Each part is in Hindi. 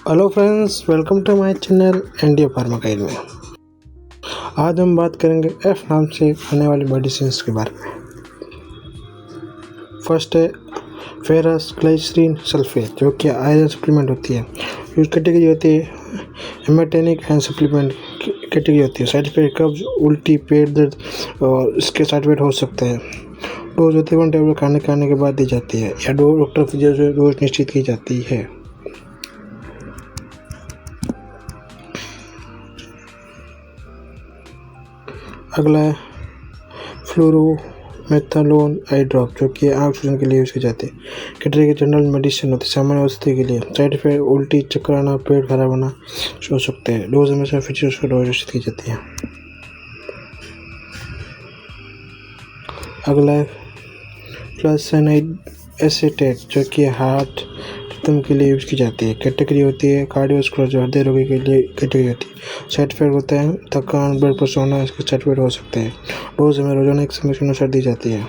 Hello friends, welcome to my channel India pharma guide में। आज हम बात करेंगे एफ नाम से आने वाली मेडिसिन्स के बारे में। फर्स्ट है फेरस ग्लाइसरीन सल्फेट, जो कि आयरन सप्लीमेंट होती है। यूज कैटेगरी होती है हेमाटोनिक एंड सप्लीमेंट कैटेगरी होती है। साइड इफेक्ट कब्ज, उल्टी, पेट दर्द और इसके साइड इफेक्ट हो सकते हैं। डोज होती है 1 टैबलेट खाने के बाद दी जाती है या डॉक्टर से डोज निश्चित की जाती है। अगला है फ्लोरोमेथालोन आई ड्रॉप, जो कि आँख सूजन के लिए यूज़ की जाती है। कैटेगरी के जनरल मेडिसिन होती है, सामान्य औषधि के लिए। साइड इफेक्ट उल्टी, चक्कर आना, पेट खराब होना हो सकते हैं। डोज हमेशा फिजिशियन को डोज निश्चित की जाती है। अगला है फ्लैक्साइनाइड एसीटेट, जो कि हार्ट रिदम के लिए यूज़ की जाती है। कैटेगरी होती है कार्डियोवास्कुलर, जो हृदय रोगी के लिए कैटेगरी होती है। साइड इफेक्ट होता है थकान, ब्लड प्रेशर होना, इसके साइड इफेक्ट हो सकते हैं। डोज हमें रोजाना एक समय के अनुसार दी जाती है।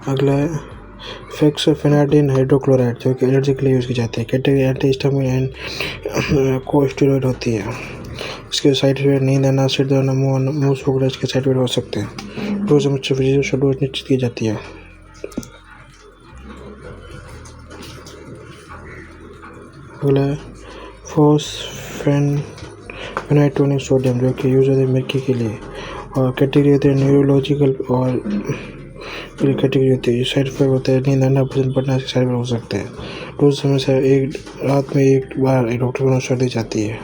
अगला है फेक्सोफेनाडिन हाइड्रोक्लोराइड, जो कि एलर्जी के लिए यूज़ की जाती है। कैटेगरी एंटी हिस्टामिन एंड कोस्टेरॉइड होती है। इसके साइड इफेक्ट नींद आना, सिर दर्द, मुंह सूखना, इसके साइड इफेक्ट हो सकते हैं। डोज हमेशा फिजिशियन डोज निश्चित की जाती है। अगला है फॉस्फेनाइटोनिक सोडियम, जो कि यूज होता है मिर्गी के लिए। और कैटेगरी होती है न्यूरोलॉजिकल और कैटेगरी होती है। साइड इफेक्ट होता है नींद आना, वजन बढ़ना, इसके साइड इफेक्ट हो सकते हैं। डोज हमेशा एक रात में एक बार एक डॉक्टर को अनुसार दी जाती है।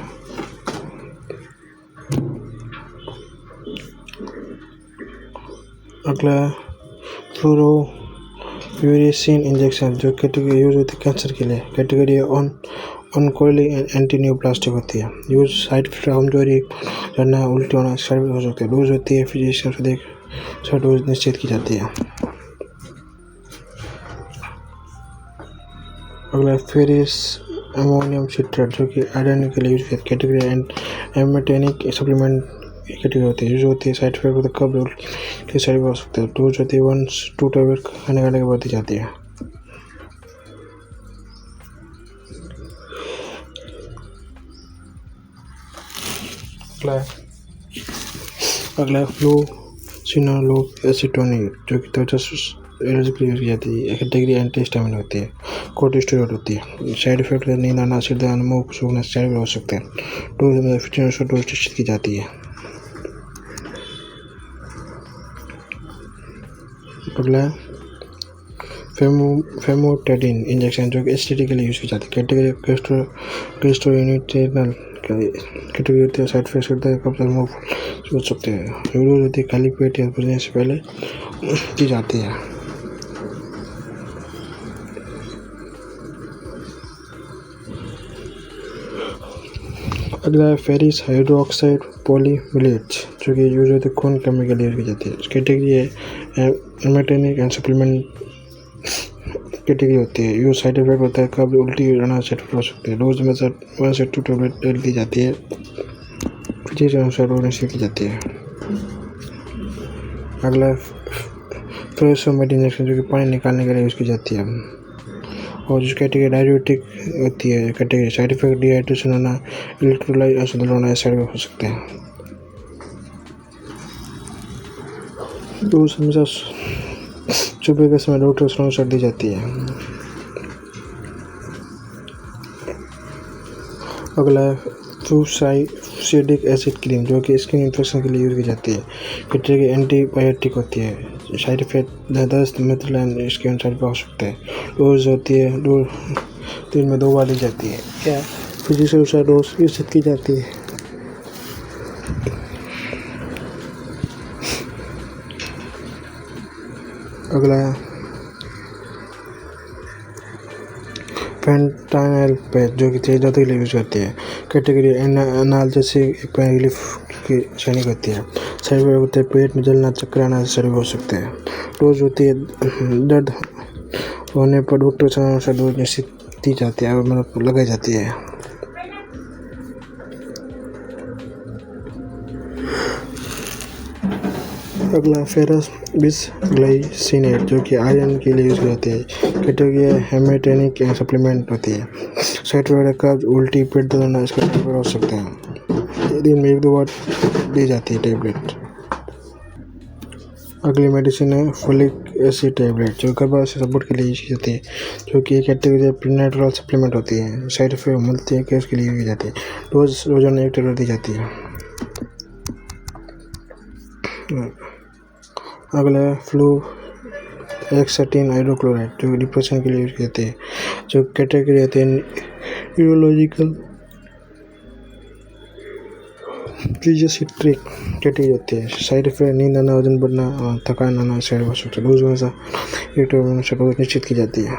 अगला फ्लोरोयूरेसिन इंजेक्शन, जो कैटेगरी यूज होती है कैंसर के लिए। कैटेगरी ऑनकोली एंटी न्यूप्लास्टिक होती है। यूज साइड इफेक्ट कमजोरी, झड़ना, उल्टी होना, साइड इफेक्ट हो सकते हैं। डोज होती है फिजिशियन से देख डोज निश्चित की जाती है। अगला फेरिस अमोनियम सिट्रेट, जो कि आयरन के लिए यूज किया। कैटेगरी हेमाटोनिक सप्लीमेंट कैटेगरी होती है। यूज होती है साइड इफेक्ट होता है कब्ज के साइड हो सकते हैं। डोज होती है 1-2 टैबलेट खाने के बाद दी जाती है। अगला फ्लूसिनोलोक एसीटोनिक, जो कि त्वचा एलर्जी के लिए यूज की जाती है। कैटेगरी एंटी हिस्टामिन होती है, कोर्टिकोस्टेरॉइड होती है। साइड इफेक्ट नींद आना, सिर दर्द, मुंह सूखना, साइड इफेक्ट हो सकते हैं। डोज में फिजिशियन डोज निश्चित की जाती है। अगला फेमोटेडिन इंजेक्शन, जो कि एसिडिटी के लिए यूज की जाती है। कैटेगरी गैस्ट्रोइंटेस्टाइनल कैटेगरी होती है। साइड इफेक्ट होता है कब्ज, मुंह हो सकते हैं। यूज होती है खाली पेट या भोजन से पहले की जाती है। अगला है फेरिस हाइड्रोक्साइड पॉलीमिलेट्स, जो कि यूज होती है खून कमी के लिए यूज की जाती है। कैटेगरी है हेमाटोनिक एंड सप्लीमेंट कैटेगरी होती है। यूज साइड इफेक्ट होता है कब्ज, उल्टी होना, साइड इफेक्ट हो सकते हैं। डोज में 1 से 2 टैबलेट दी जाती है। फिजिशियन अनुसार डोज निश्चित की जाती है। अगला फ्लोरोमेथालोन इंजेक्शन, जो कि पानी निकालने के लिए यूज की जाती है। और जिस कैटेगरी डायबिटिक होती है। कैटेगरी साइड इफेक्ट डिहाइड्रेशन होना, इलेक्ट्रोलाइट असंतुलन होना, साइड इफेक्ट हो सकते हैं। डोज हमेशा सुबह के समय डॉक्टर से अनुसार दी जाती है। अगला है फ्यूसाइडिक एसिड क्रीम, जो कि स्किन इन्फेक्शन के लिए यूज की जाती है। कैटेगरी एंटीबायोटिक होती है। साइड इफेक्ट दस्त, मिथलाइन, इसके अनुसार हो सकते हैं। डोज होती है दिन में 2 बार दी जाती है या फिजिशियन अनुसार डोज निश्चित की जाती है। अगला है फेंटानिल पेस्ट, जो कि तेज दर्द के लिए यूज करती है। कैटेगरी एनाल्जेसिक पेन रिलीफ की सैनिक होती है। साइड इफेक्ट होते हैं पेट में जलना, चक्कर आना, साइड हो सकते हैं। डोज होती है दर्द होने पर डॉक्टर से अनुसार डोज निश्चित दी जाती है, मतलब लगाई जाती है। अगला फेरस बिसग्लाइसिनेट जो कि आयरन के लिए यूज होती है। कैटेगरी हेमेटेनिक सप्लीमेंट होती है। साइड इफेक्ट कब्ज, उल्टी, पेट दर्द इसका ट्रीटमेंट हो सकते हैं। दिन में 1-2 बार दी जाती है टैबलेट। अगली मेडिसिन है फोलिक एसिड टैबलेट जो गर्भाशय सपोर्ट के लिए यूज की जाती है, जो कि कैटेगरी प्रीनेटल सप्लीमेंट होती है। साइड इफेक्ट मिलती है केस के लिए यूज की जाती है। डोज रोजाना 1 टैबलेट दी जाती है। अगला है फ्लूएक्सेटिन हाइड्रोक्लोराइड जो डिप्रेशन के लिए यूज की जाती है, जो कैटेगरी आती है न्यूरोलॉजिकल पीजियाट्रिक कैटेगरी होती है। साइड इफेक्ट नींद आना, वजन बढ़ना, थकान आना साइड हो सकता है। डोज हमेशा 1 टैबलेट डोज निश्चित की जाती है।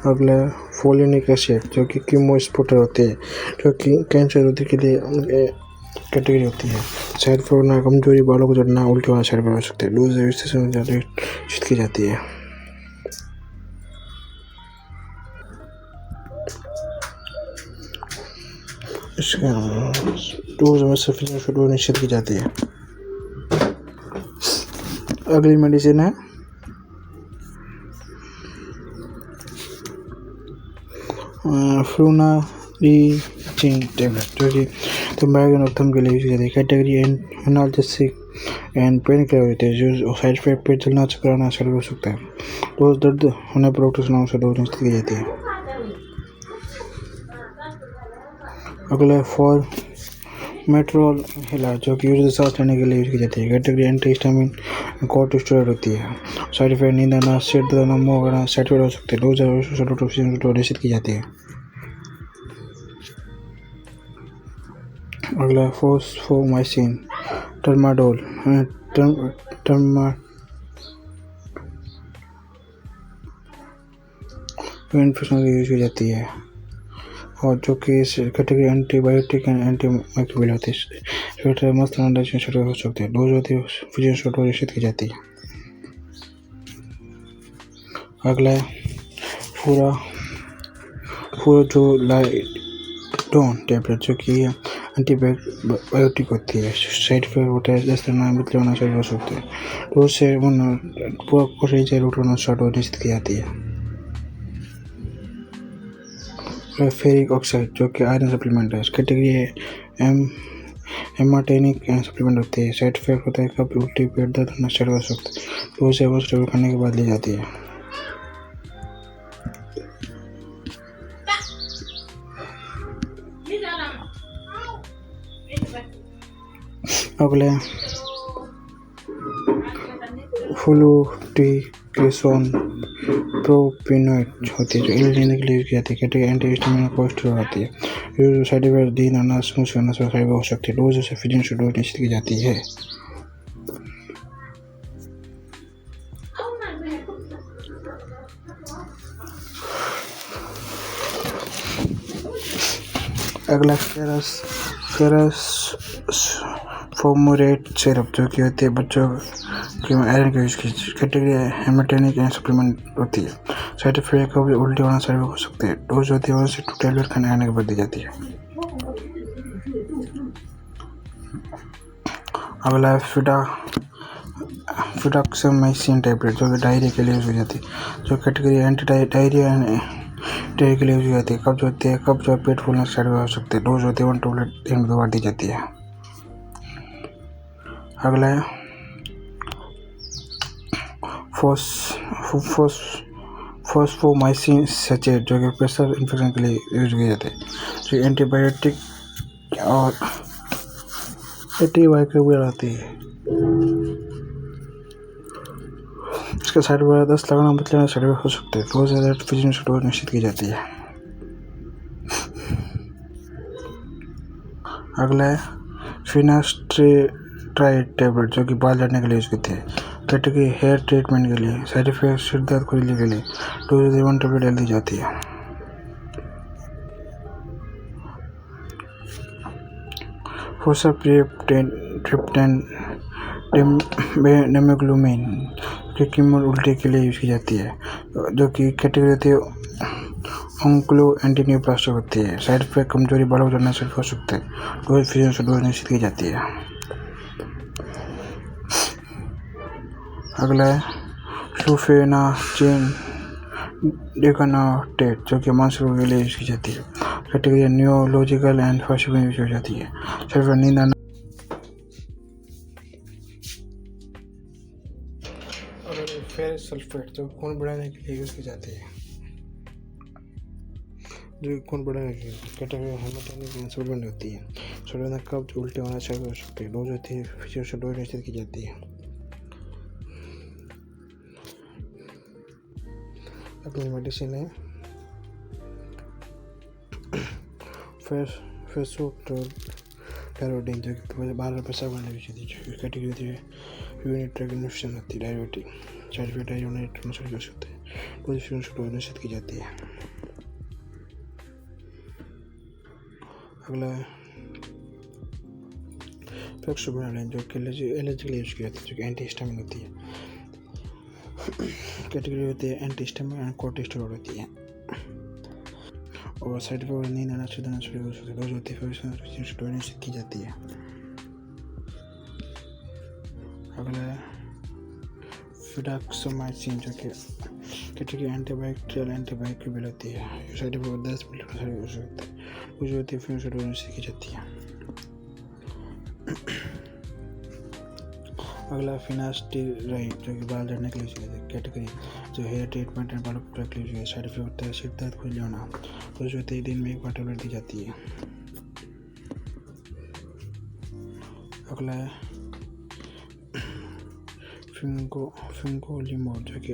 अगला फोलिक एसिड जो कि कीमोस्पोर्टर होते हैं, जो कि कैंसर रोधी के लिए कैटेगरी होती है। साइड इफेक्ट ना कमजोरी, बालों को झड़ना, उल्टी होना साइड इफेक्ट हो सकते हैं। डोज निश्चित की जाती है। इसका डोज में सफिशिएंट डोज निश्चित की जाती है। अगली मेडिसिन है फ्लूनारिजिन टैबलेट जो कि माइग्रेन और थम के लिए यूज की जाती है। Category analgesic and pain killer होते हैं, जो साइड इफेक्ट पेट जलना, चक्कर आना साइड हो सकता है। डोज दर्द होने पर डॉक्टर से डोज निश्चित की जाती है। अगला फॉर्मेट्रोल इलाज जो कि यूज सांस लेने के लिए यूज की जाती है। कैटेगरी एंटीहिस्टामिन कॉर्टिकोस्टेरॉइड होती है। साइड इफेक्ट नींद आना, सिर दर्द आना, मुंह आना साइड इफेक्ट हो सकते हैं। डोज निश्चित की जाती है। अगला फॉस्फोमाइसिन ट्रामाडोल इन्फेक्शन के लिए यूज की जाती है, और जो कि इस कैटेगरी एंटीबायोटिक एंड एंटीमाइक्रोबियल होती है। मस्त डाइजेशन हो सकते हैं। डोज होती है फिजिशियन डोज निश्चित की जाती है। अगला है फुराजोलाइडोन टैबलेट जो कि एंटीबायोटिक होती है। साइड इफेक्ट होता है जैसे बदले होना चाहिए हो सकते हैं। डोज से पूरा कोशिश रूट होना स्टार्ट हो निश्चित की जाती है। फेरिक ऑक्साइड जो कि आयरन सप्लीमेंट है। कैटेगरी हेमाटेनिक सप्लीमेंट होती है। साइड इफेक्ट होता है कब्ज, उल्टी, पेट दर्द होना स्टार्ट हो सकता है। डोज से टैबलेट खाने के बाद ली जाती है। अगले फ्लूटिकेशन प्रोपिनोइड होती है, जो इलाज लेने के लिए यूज की जाती है। कैटेगरी एंटीहिस्टामिन कोलेस्ट्रॉल होती है। यूज साइड इफेक्ट दिन आना, स्मूथ करना साइड हो सकती है। डोज से फिजिशियन डोज निश्चित की जाती है। अगला फेरस फॉर्मुलेट सिरप जो कि होती है बच्चों के आयरन के यूज की। कैटेगरी हेमेटेनिक सप्लीमेंट होती है। साइड इफेक्ट कभी उल्टी होना साइड हो सकते हैं। डोज होती है 1 से 2 टैबलेट खाने के बाद दी जाती है। अगला फिडाक्सामाइसिन टैबलेट जो कि डायरिया के लिए यूज की जाती है। जो कैटेगरी एंटी डायरिया के लिए यूज की जाती है। कब्ज होती है, कब्ज और पेट फूलना साइड हो सकते हैं। डोज होती है 1 टैबलेट दिन में 2 बार दी जाती है। अगला है फॉस्फोमाइसिन सचेट जो कि प्रेशर इन्फेक्शन के लिए यूज किए जाते हैं। जो एंटीबायोटिक और एंटीमाइक्रोबियल आती है। इसके साइड में 10 लगना बदलना साइड हो सकते हैं। डोज फिजिशियन डोज निश्चित की जाती है। अगला है फिनास्ट्राइड टैबलेट जो कि बाल झड़ने के लिए यूज करते हैं। कैटेगरी हेयर ट्रीटमेंट के लिए। साइड इफेक्ट सिर दर्द खुजली के लिए। डोज 1 टैबलेट दी जाती है। फोसाप्रिप्टेन डेमेग्लूमिन जो कीमोर उल्टी के लिए यूज की जाती है। जो कि कैटेगरी होती है ऑन्क्लो एंटीन्यूप्लास्टिक होती है। साइड इफेक्ट कमजोरी, बाल उजड़ना से हो सकते हैं। डोज फिजिशियन से डोज निश्चित की जाती है। अगला है फ्लूफेनाचिन डेकानाटेट, जो कि मानसिक रोग के लिए यूज की जाती है। कैटेगरी न्यूरोलॉजिकल एंड फॉस्फेट में यूज हो जाती है। सिर्फ नींद आना और फेरस सल्फेट, जो खून बढ़ाने के लिए यूज की जाती है। जो खून बढ़ाने के लिए कैटेगरी हेमाटोनिक सप्लीमेंट होती है। शरीर कब्ज, उल्टे होना चाहिए हो सकते हैं। डोज होती है फिजिशियन से डोज निश्चित की जाती है। अगली मेडिसिन है फेसोटायरोडिन, जो कि बार पेशाब करने की चीज़ है। कैटेगरी होती है यूरिनरी ट्रैक्ट इन्फेक्शन होती है। डायबिटिक साइड इफेक्ट है यूरिनरी ट्रांसफर हो सकते हैं। डोज फिजिशियन से डोज निश्चित की जाती है। अगला फ्लेक्सोबेनालिन, जो कि एलर्जी के लिए यूज की जाती है, जो कि एंटी हिस्टामिन होती है। कैटेगरी होती है एंटी हिस्टामिन एंड कोर्टिसोस्टेरॉइड होती है। और साइड इफेक्ट नींद आना से हो सकती है। डोज होती है फिजिशियन से डोज निश्चित की जाती है। अगला फिडाक्सोमाइसिन, जो कि कैटेगरी एंटीबैक्टीरियल एंटीमाइक्रोबियल होती है। साइड इफेक्ट 10 मिनट हो सकता है। डोज होती है फिजिशियन से डोज निश्चित की जाती है। अगला फिनास्टिराइड, जो कि बाल झड़ने के लिए यूज किया जाता है। कैटेगरी जो हेयर ट्रीटमेंट एंड बालों को के लिए यूज किया। साइड इफेक्ट होता है सिर दर्द, खुजली होना। डोज होती है दिन में एक बार टेबलेट दी जाती है। अगला है फिंगोलिमोड, जो कि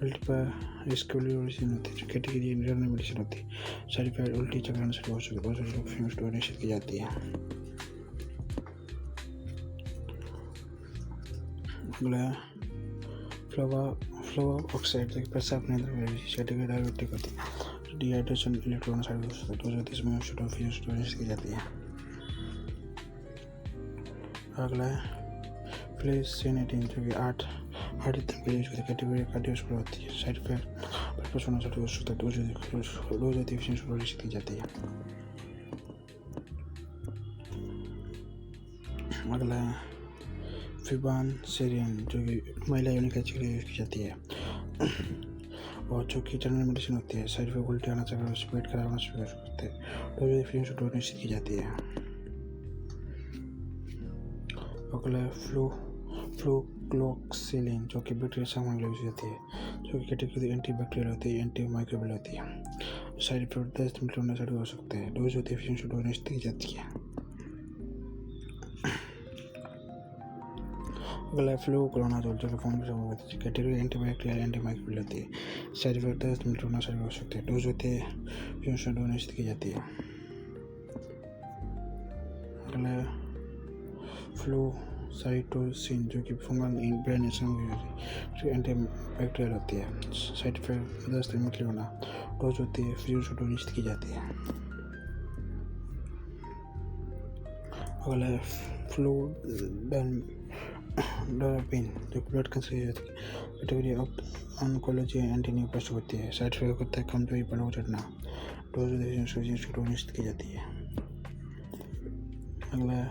मल्टीपल स्क्लेरोसिस होती है। जो कैटेगरी जनरल मेडिसिन होती है। साइड इफेक्ट उल्टी, चक्कर आने से हो सकते हैं। डोज निश्चित की जाती है। अगला फ्लोऑक्साइड, जो कि पेशाब नियंत्रण में कैटेगरी डायबिटिक होती है। डिहाइड्रेशन, इलेक्ट्रॉन साइड हो सकता है। डोज होती है इसमें फिजिशियन से निश्चित की जाती है। अगला है फ्लेक्सेनेटिन, जो कि हार्ट रिदम के लिए यूज होती है। कैटेगरी कार्डियोवास्कुलर होती है। साइड इफेक्ट ब्लड होना से हो सकता है। डोज होती है फिजिशियन से निश्चित की जाती है। अगला है फिबानसेरिन, जो कि महिला यौनिक के लिए यूज की जाती है और जो कि जनरल मेडिसिन होती है। साइड इफेक्ट उल्टी आना, चक्कर, पेट खराब होना शुरू हो सकते हैं। डोज फिजिशियन से डोज निश्चित की जाती है। अगला फ्लूक्लोक्सिलिन, जो कि बैक्टीरिया संक्रमण के लिए यूज होती है। जो कि कैटेगरी एंटीबैक्टीरियल होती है, एंटीमाइक्रोबियल होती है। साइड इफेक्ट 10 मिनट होने से हो सकते हैं। डोज होती है फिजिशियन से डोज निश्चित की जाती है। अगला फ्लूकोनाजोल, जो कि फोन होती है। कैटेगरी एंटीबैक्टीरियल एंटीमाइक्रोबियल होती है। साइड इफेक्ट 10 मिनट होने से हो सकते हैं। डोज होती है फिजिशियन से डोज निश्चित की जाती है। अगला फ्लूसाइटोसिन, जो कि फंगल इन्फ्लेमेशन जो एंटीबैक्टीरियल होती है। साइड इफेक्ट 10 मिनट होना। डोज होती है फिजिशियन से डोज निश्चित की जाती है। अगला फ्लूडारापिन, जो ब्लड कैंसर की कैटेगरी ऑन्कोलॉजी एंटीन्यूप्लास्टिक होती है। साइड इफेक्ट होता है कमजोरी, बाल उजड़ना। डोज फिजिशियन से डोज निश्चित की जाती है। अगला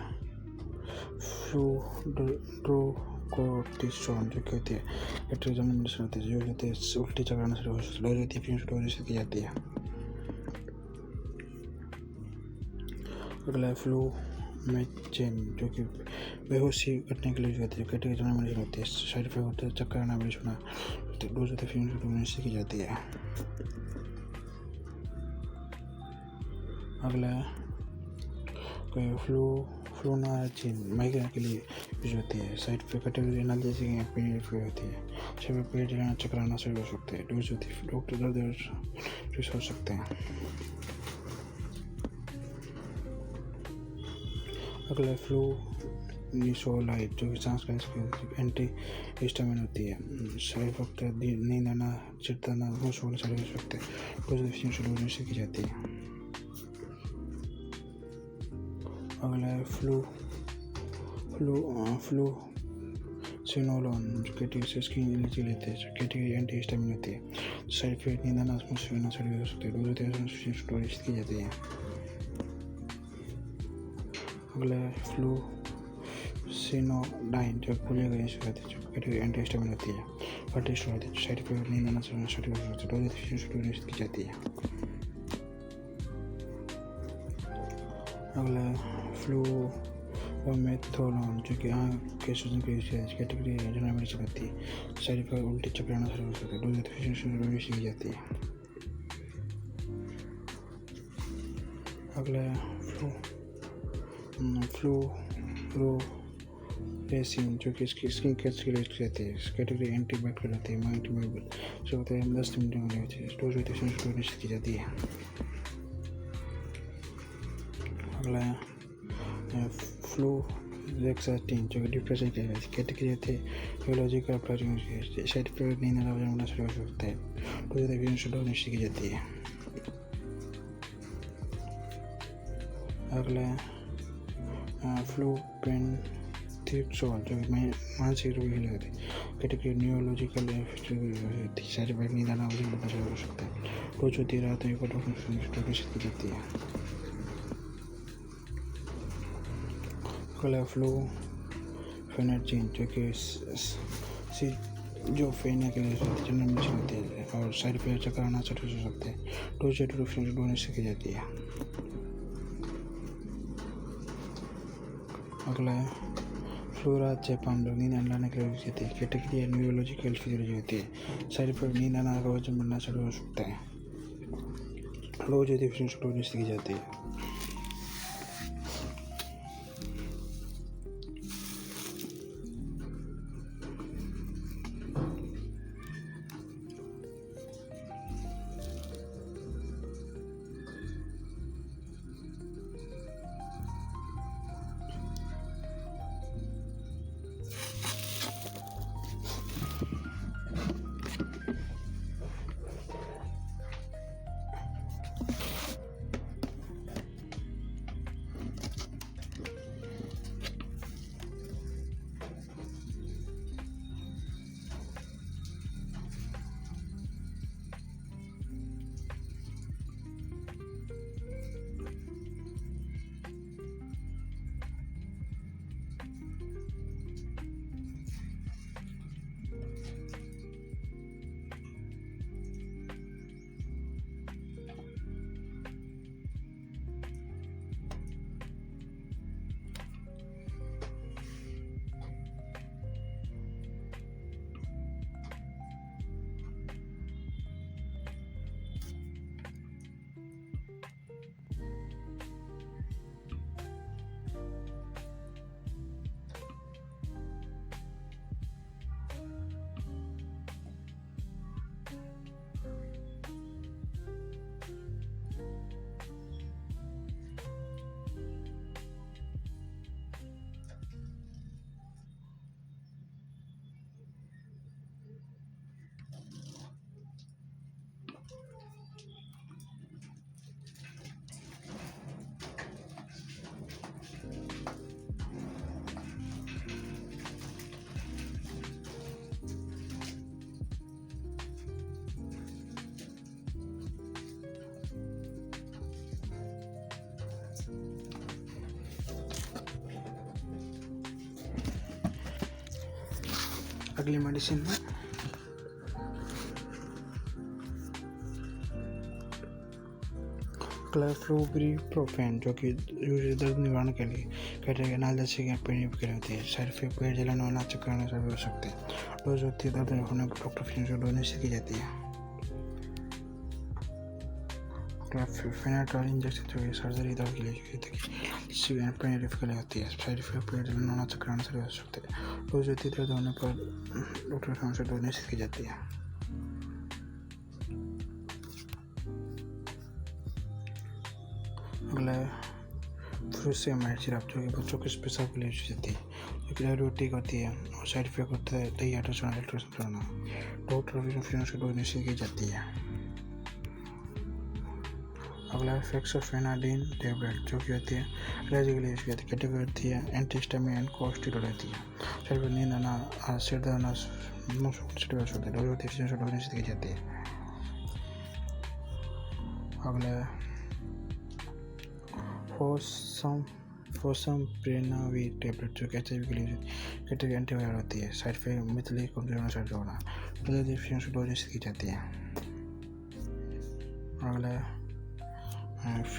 फ्लूड्रोकोर्टिसोन, जो कहते हैं कैटेगरी जनरल मेडिसिन होती है। जो होती है उल्टी, चक्कर आने से डोज होती है फिजिशियन से डोज निश्चित की जाती है। अगला फ्लूमेचेन, जो कि बेहोशी करने के लिए यूज होती है। कैटेगरी जनरल मेडिसिन होती है। साइड इफेक्ट होता है चक्कर आना, बेहोश होना। डोज होती है फिजिशियन से डोज निश्चित की जाती है। अगला फ्लूनाचिन माइग्रेन के लिए यूज होती है। Side effect category analgesic period होती है। सिर पेट जलाना, चक्कर आना से हो सकते हैं। डोज होती है डॉक्टर दर्द हो सकते हैं। अगला फ्लूनिसोलाइड, जो कि सांस की एंटी हिस्टामिन होती है। साइड इफेक्ट नींद आना, चिड़चिड़ाना, होश होने से हो सकते हैं। डोज फिजिशियन से डोज निश्चित की जाती है। अगला है फ्लूसिनोलोन, जो कैटेगरी से स्किन एलर्जी लेते हैं। कैटेगरी एंटी हिस्टामिन होती है। साइड इफेक्ट नींद आना मुश्किल हो सकते हैं। डोज होती है स्टोरेज की जाती है। अगला फ्लू सिनोडाइन जो पुलिया का इंजेक्शन होती है जो कैटेगरी एंटी हिस्टामिन होती है। फर्टिस्ट होती है साइड इफेक्ट नींद आना मुश्किल हो सकते हैं। डोज होती है स्टोरेज की जाती है। अगला फ्लू मेथोलोन जो कि आँख के सूजन के कैटेगरी है जनरल मेडिसिन होती है। साइड इफेक्ट उल्टी चक्कर आना शुरू हो सकता है। डोज होती की जाती है। अगला फ्लू रेसिन जो कि इसकी स्किन कैंसर के लिए रहती है। कैटेगरी एंटीबायोटिक होती है। एंटीबायोटिक जो होता है 10 मिनट में होती है। डोज होती है स्टोरेज की जाती है। अगला फ्लू रेक्साटिन जो कि डिप्रेशन के कैटेगरी होती है। बायोलॉजिकल साइड इफेक्ट नींद आना शुरू हो सकता है। डोज होती है की जाती है। अगला फ्लू पेंथिक्सोल जो मानसिक रोग के लिए होती है। कैटेगरी न्यूरोलॉजिकल साइड इफेक्ट नींद आना शुरू हो सकता है। डोज होती है रात में की जाती है। अगला फ्लू फेनाजिन जो कि जो फेना के लिए जनरल मेडिसिन होती है और साइड इफेक्ट चक्कर आना शुरू हो सकते हैं। डोज होती की जाती है। अगला फ्लोराजेपाम जो नींद लाने के लिए होती है। कैटेगरी न्यूरोलॉजिकल फिजियोलॉजी होती है। साइड इफेक्ट नींद आना का वजन बढ़ना शुरू हो सकता है। डोज होती है की जाती है। अगली मेडिसिन में क्लोफ्लुप्रोफेन जो कि दर्द निवारण के लिए कैटेगरी एनाल्जेसिक पेन के लिए होती है। साइड इफेक्ट पेट जलन होना चक्कर आना शुरू हो सकते हैं। डोज होती है दर्द होने पर डॉक्टर फिजिशियन डोनेशन की जाती है। फेनाटॉल इंजेक्शन जो सर्जरी दवा के लिए पेन रिलीफ के लिए होती है। साइड इफेक्ट पेट जलन होना चक्कर आना शुरू हो सकते हैं। डोज होती है दर्द होने पर डॉक्टर फिजिशियन डोनेशन की जाती है। अगला फ्रूसेमाइड सिरप जो कि बच्चों के पेशाब के लिए यूज होती है, जो कि डायबिटिक होती है और साइड इफेक्ट होता है डाइहाइड्रेशन डॉक्टर फिजिशियन डोनेशन की जाती है। अगला फेक्सोफेनाडिन टैबलेट जो कि होती है एलर्जी के लिए यूज की जाती है। कैटेगरी होती है एंटीहिस्टामिन एंड कोस्टिरॉइड होती है। साइड इफेक्ट नींद आना सिर दर्द आना होता है। डोज होती है फिजिशियन डोनेशन की जाती है। अगला फोसमप्रेनावी टेबलेट जो कि HIV के लिए कैटेगरी एंटीवायरल होती है। साइड इफेक्ट मिथली कमजोर साइड होना डोज की जाती है। अगला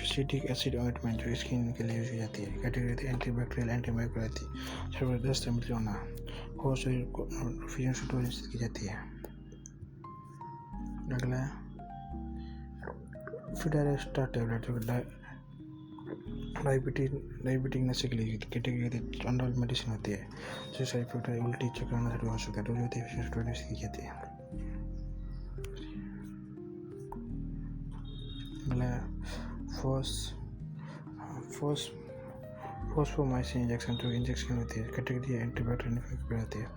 सिट्रिक एसिड ऑइंटमेंट जो स्किन के लिए यूज की जाती है। कैटेगरी एंटीबैक्टीरियल एंटीमाइक्रोबियल जबरदस्त मिथली होना हो शरीर को डोज की जाती है। अगला फिडारेस्टा टेबलेट जो डायबिटिक नशे के लिए कैटेगरी जनरल मेडिसिन होती है। जो साइड इफेक्ट उल्टी चक्कर नशे हो सकता है। डोज की जाती है। अगला फॉस्फोमाइसिन इंजेक्शन जो इंजेक्शन होती है। कैटेगरी एंटीबायोटिक होती है।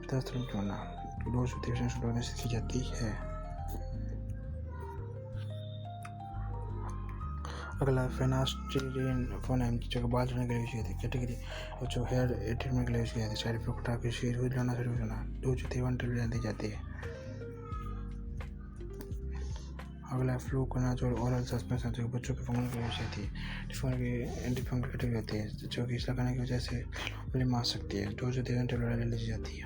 10 दिन की होना डोज की जाती है। अगला फेनास्टिरिन फोनैम जो बाल झड़ने के लिए यूज की जाती है। कैटेगरी जो हेयर ट्रीटमेंट के लिए यूज की जाती है। साइड इफेक्ट का किसी हुई लेना शुरू होना डोज 1 टेबलेट दी जाती है। अगला फ्लूकोनाजोल ओरल सस्पेंशन जो बच्चों के फंगल के लिए यूज की जाती है। फंगल की एंटीफंगल कैटेगरी होती है जो कि लगाने की वजह से उंगली मार सकती है। डोज 1 टेबलेट ली जाती है।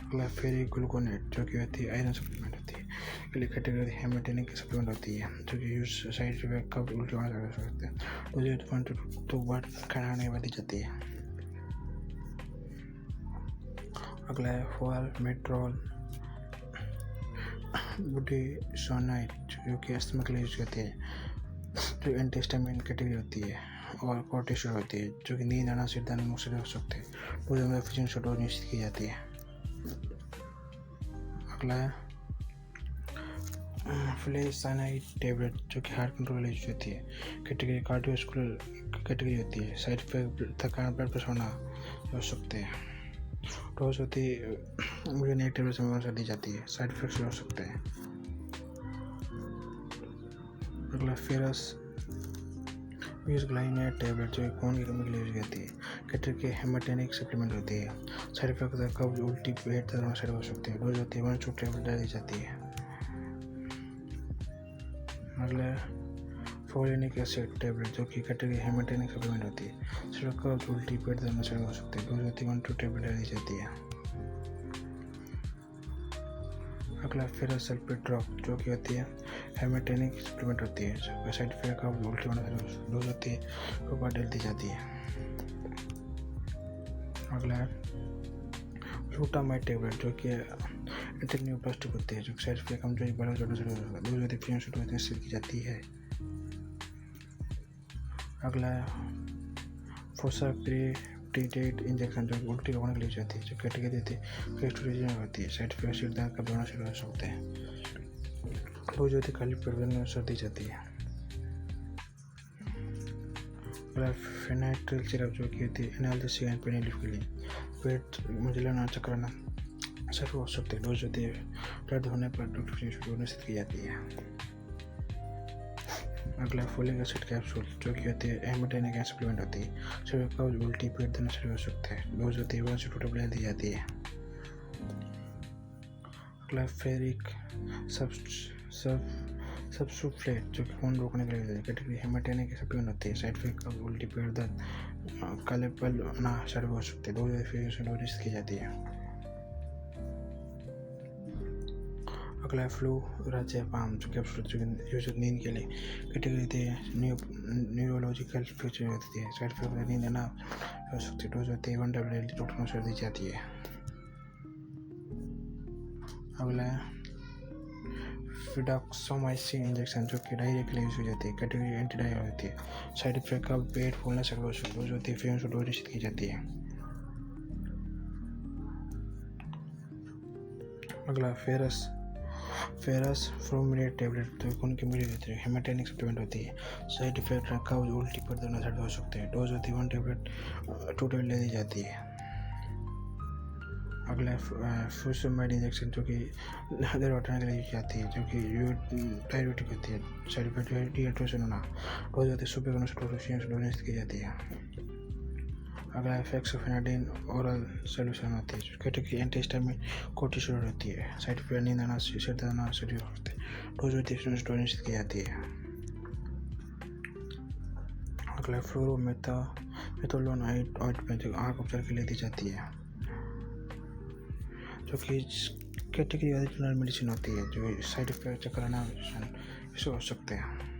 अगला फेरिग्लूकोनेट जो कि होती है आयरन सप्लीमेंट होती है। पहली कैटेगरी हेमेटोनिक सप्लीमेंट होती है जो कि यूज साइड इफेक्ट कब उल्टी होने कर सकते हैं। डोज 1 to 2 बार खाने के बाद दी जाती है। अगला है फॉलमेट्रोल बुटीसोनाइड जो कि अस्थमा के लिए यूज करती है। जो एंटीहिस्टामिन कैटेगरी होती है और कोर्टिसोल होती है जो कि नींद आना सिर दर्द मुख्तलिफ हो सकते हैं। डोज में एफिशिएंट डोज निश्चित की जाती है। अगला है फ्लेसाइनाइड टेबलेट जो कि हार्ट कंट्रोल के लिए यूज होती है। कैटेगरी कार्डियोवास्कुलर कैटेगरी होती है। साइड इफेक्ट थकान ब्लड प्रेशर होना हो सकते हैं। डोज होती है मुझे एक टेबलेट से दी जाती है। साइड इफेक्ट्स हो सकते हैं। अगला फेरस ग्लाइनेट टेबलेट जो खून की कमी के लिए यूज करती है। कैटेगरी हेमेटोनिक सप्लीमेंट होती है। साइड इफेक्ट कब्ज उल्टी पेट दर्द हो सकते हैं। डोज होती है 1 टेबलेट दी जाती है। अगला फोलिक एसिड टेबलेट जो कि कैटेगरी हेमेटोनिक सप्लीमेंट होती है। सिर्फ कब्ज उल्टी पेट दर्द हो सकते हैं। डोज होती है 1 टेबलेट दी जाती है। अगला फेरस सल्फेट ड्रॉप जो कि होती है हेमेटोनिक सप्लीमेंट होती है। साइड इफेक्ट का उल्टी होने डोज होती है 2 बार दी जाती है। अगला ग्लूटामाइड टेबलेट जो कि एंटीन्यूप्लास्टिक होती है। जो साइड इफेक्ट कमजोरी बड़ा डोज होती है की जाती है। अगला फोसाप्रेटिडेट इंजेक्शन जो उल्टी होने के लिए जाती है। जो कैटेगरी होती है होती है। साइड इफेक्ट सिर दर्द कब्ज होना शुरू हो सकते हैं। डोज होती है खाली पेट में दी जाती है। अगला फेनाइट्रिल सिरप जो कि होती है एनाल्जेसिक एंड पेन रिलीफ के लिए। पेट में जलन चक्कर आना शुरू हो सकते हैं। डोज होती है दर्द होने पर डॉक्टर से निश्चित की जाती है। अगला फोलिक एसिड कैप्सूल जो कि होती है हेमेटोनिक सप्लीमेंट होती है। सिर्फ कब्ज उल्टी पेट दर्द शुरू हो सकते हैं। डोज होती है 1 से 2 टेबलेट दी जाती है। अगला फेरिक सब्सुफ्लेट जो कि खून रोकने के लिए कैटेगरी हेमेटोनिक सप्लीमेंट होती है। साइड इफेक्ट कब्ज उल्टी पेट दर्द काले पल ना शुरू हो सकते हैं। डोज डोज की जाती है। अगला फ्लूराज़ेपाम जो कैप्सूल यूज नींद के लिए कैटेगरी होती है न्यूरोलॉजिकल फीचर होती है। साइड इफेक्ट नींद ना हो सकती है। डोज होती है 1 टेबलेट डॉक्टर से दी जाती है। अगला फिडाक्सोमाइसिन इंजेक्शन जो कि डायरिया के लिए यूज की जाती है। कैटेगरी एंटी डायरिया होती है। साइड इफेक्ट का पेट फूलना शुरू हो सकता है। डोज होती है डोज निश्चित की जाती है। अगला फेरस फ्रोमिनेट टेबलेट जो खून की मिली होती है। हेमेटोनिक सप्लीमेंट होती है। साइड इफेक्ट कब्ज उल्टी पेट दर्द हो सकते हैं। डोज होती है 1 टेबलेट 2 टेबलेट दी जाती है। अगला फुसोमाइड इंजेक्शन जो कि दर्द हटाने के लिए दी जाती है। जो कि डायबिटिक होती है। साइड इफेक्ट डिहाइड्रेशन होना। डोज होती है सुबह डोज की जाती है। अगला फेक्सोफेनाडिन ओरल सोल्यूशन होती है जो कैटेगरी एंटीहिस्टामिन कोर्टिसोइड होती है। साइड इफेक्ट नींद आना, सिर दर्द आना, शरीर होते हैं। डोज होती है निश्चित की जाती है। अगला फ्लोरोमेथालोन ऑइंटमेंट आँख उपचार के लिए दी जाती है जो कि कैटेगरी जनरल मेडिसिन होती है जो साइड इफेक्ट चक्कर आना इसे हो सकते हैं।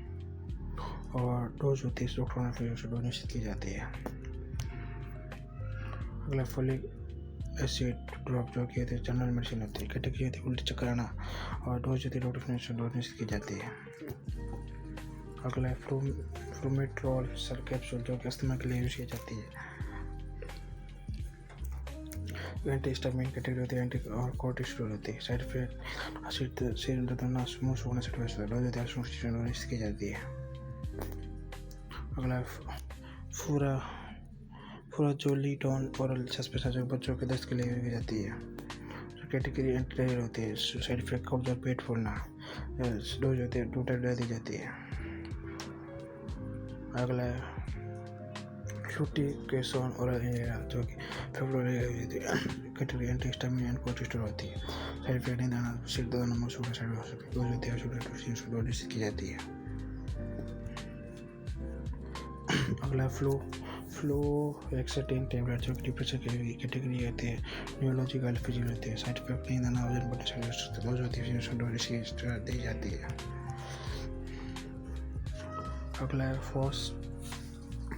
और डोज होती है डॉक्टर से डोज निश्चित की जाती है। अगला फोलिक एसिड ड्रॉप जो कि जनरल मेडिसिन होती है। कैटेगरी होती है उल्टी चक्कर आना और डोज होती है डॉक्टर से डोज निश्चित की जाती है। अगला फ्लूमेट्रॉल सर कैप्सूल जो कि अस्थमा के लिए यूज की जाती है। एंटीहिस्टामिन कैटेगरी होती है एंटी और कोर्टिसोइड होती है। साइड इफेक्ट सिर दर्द होना, मुंह सूखना, डोज होती है निश्चित की जाती है। अगला फुराजोलिडोन ओरल सस्पेंशन जो बच्चों के दस्त के लिए यूज की जाती है जो कैटेगरी एंटीडायरियल होती है। साइड इफेक्ट कब्ज और पेट फूलना, डोज होती है 2 टैबलेट दी जाती है। अगला फ्लूटिकेसोन ओरल इंजेक्शन जो कि कैटेगरी एंटीहिस्टामिन एंड कोर्टिसोइड होती है। साइड इफेक्ट नींद आना, सिर दर्द होना, मुंह सूखना, शरीर हो सकती है। डोज होती है डोज की जाती है। अगला फ्लोएक्सेटिन टैबलेट जो डिप्रेशन के लिए कैटेगरी होती है न्यूरोलॉजिकल फिजिकल होती है। साइड इफेक्ट नींद आना, वजन बढ़ने, शरीर हो सकता है। डोज होती है डोज दी जाती है। अगला